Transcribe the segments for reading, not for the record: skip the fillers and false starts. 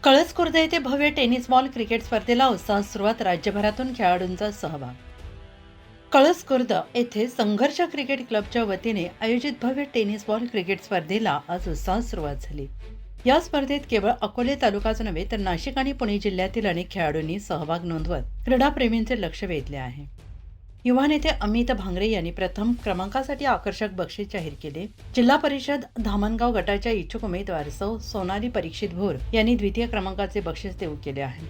कळस खुर्द येथे भव्य टेनिस बॉल क्रिकेट स्पर्धेला उत्साहात सुरुवात. राज्यभरातून खेळाडूंचा सहभाग. कळस खुर्द येथे संघर्ष क्रिकेट क्लबच्या वतीने आयोजित भव्य टेनिस बॉल क्रिकेट स्पर्धेला आज उत्साहात सुरुवात झाली. या स्पर्धेत केवळ अकोले तालुकाच नव्हे तर नाशिक आणि पुणे जिल्ह्यातील अनेक खेळाडूंनी सहभाग नोंदवत क्रीडाप्रेमींचे लक्ष वेधले आहे. युवा नेते अमित भांगरे यांनी प्रथम क्रमांकासाठी आकर्षक बक्षीस जाहीर केले. जिल्हा परिषद धामणगाव गटाच्या इच्छुक उमेदवार सौ सोनाली परीक्षित भोर यांनी द्वितीय क्रमांकाचे बक्षीस देऊ केले आहे.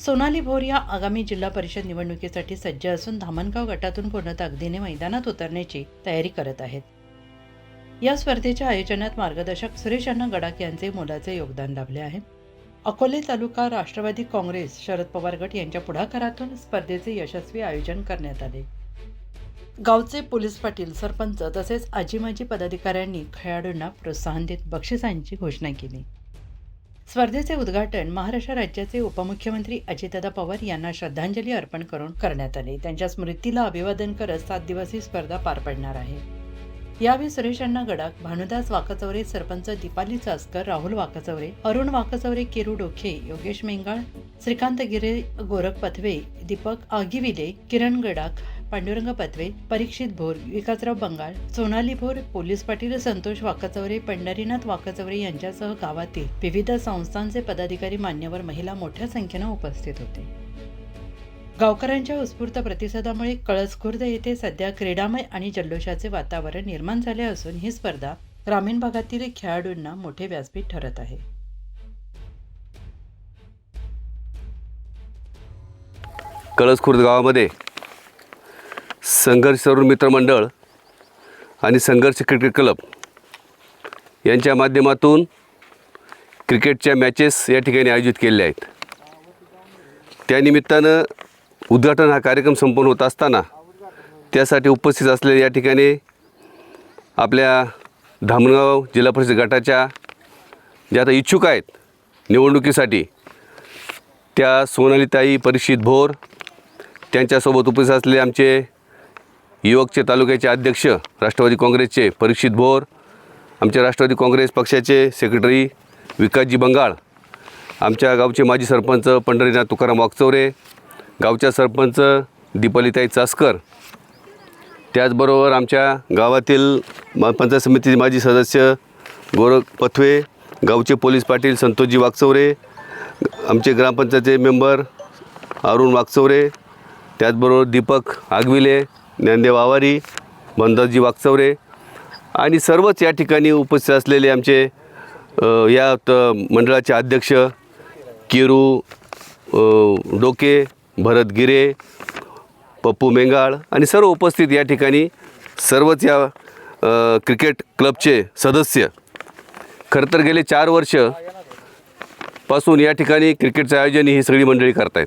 सोनाली भोर या आगामी जिल्हा परिषद निवडणुकीसाठी सज्ज असून धामणगाव गटातून पूर्ण ताकदीने मैदानात उतरण्याची तयारी करत आहेत. या स्पर्धेच्या आयोजनात मार्गदर्शक सुरेश अण्णा गडाख यांचे मोलाचे योगदान लाभले आहे. अकोले तालुका राष्ट्रवादी काँग्रेस शरद पवार गट यांच्या पुढाकारातून स्पर्धेचे यशस्वी आयोजन करण्यात आले. गावचे पोलीस पाटील, सरपंच तसेच आजी-माजी पदाधिकाऱ्यांनी खेळाडूंना प्रोत्साहन देत बक्षिसांची घोषणा केली. स्पर्धेचे उद्घाटन महाराष्ट्र राज्याचे उपमुख्यमंत्री अजितदादा पवार यांना श्रद्धांजली अर्पण करून करण्यात आले. त्यांच्या स्मृतीला अभिवादन करत 7 दिवसीय स्पर्धा पार पडणार आहे. यावेळी सुरेश अण्णा गडाख, भानुदास वाकचौरे, सरपंच दीपाली चासकर, राहुल वाकचौरे, अरुण वाकचौरे, केरू डोखे, योगेश मेंगाळ, श्रीकांत गिरे, गोरख पथवे, दीपक आगिविले, किरण गडाख, पांडुरंग पथवे, परीक्षित भोर, विकासराव बंगाळ, सोनाली भोर, पोलीस पाटील संतोष वाकचौरे, पंढरीनाथ वाकचौरे यांच्यासह गावातील विविध संस्थांचे पदाधिकारी, मान्यवर, महिला मोठ्या संख्येने उपस्थित होते. गावकऱ्यांच्या उत्स्फूर्त प्रतिसादामुळे कळस खुर्द येथे सध्या क्रीडामय आणि जल्लोषाचे वातावरण निर्माण झाले असून ही स्पर्धा ग्रामीण भागातील खेळाडूंना मोठे व्यासपीठ ठरत आहे. कळस खुर्द गावामध्ये संघर्ष तरुण मित्र मंडळ आणि संघर्ष क्रिकेट क्लब यांच्या माध्यमातून क्रिकेटच्या मॅचेस या ठिकाणी आयोजित केलेल्या आहेत. त्यानिमित्तानं उद्घाटन हा कार्यक्रम संपन्न होत असताना त्यासाठी उपस्थित असलेल्या या ठिकाणी आपल्या धामणगाव जिल्हा परिषद गटाच्या ज्या आता इच्छुक आहेत निवडणुकीसाठी त्या सोनालीताई परीक्षित भोर, त्यांच्यासोबत उपस्थित असलेले आमचे युवकचे तालुक्याचे अध्यक्ष राष्ट्रवादी काँग्रेसचे परीक्षित भोर, आमचे राष्ट्रवादी काँग्रेस पक्षाचे सेक्रेटरी विकासजी बंगाळ, आमच्या गावचे माजी सरपंच पंढरीनाथ तुकाराम वाकचौरे, गावच्या सरपंच दीपालीताई चासकर, त्याचबरोबर आमच्या गावातील पंचायत समितीचे माजी सदस्य गोरख पथवे, गावचे पोलीस पाटील संतोषजी वाकचौरे, आमचे ग्रामपंचायतचे मेंबर अरुण वाकचौरे, त्याचबरोबर दीपक आगविले, ज्ञानदेव आवारी, बंदाजी वाकचौरे आणि सर्वच या ठिकाणी उपस्थित असलेले आमचे या मंडळाचे अध्यक्ष केरू डोके, भरत गिरे, पप्पू मेंगाळ आणि सर्व उपस्थित या ठिकाणी सर्वच या क्रिकेट क्लबचे सदस्य. खरं तर गेले 4 वर्ष पासून या ठिकाणी क्रिकेटचं आयोजन ही सगळी मंडळी करत आहेत.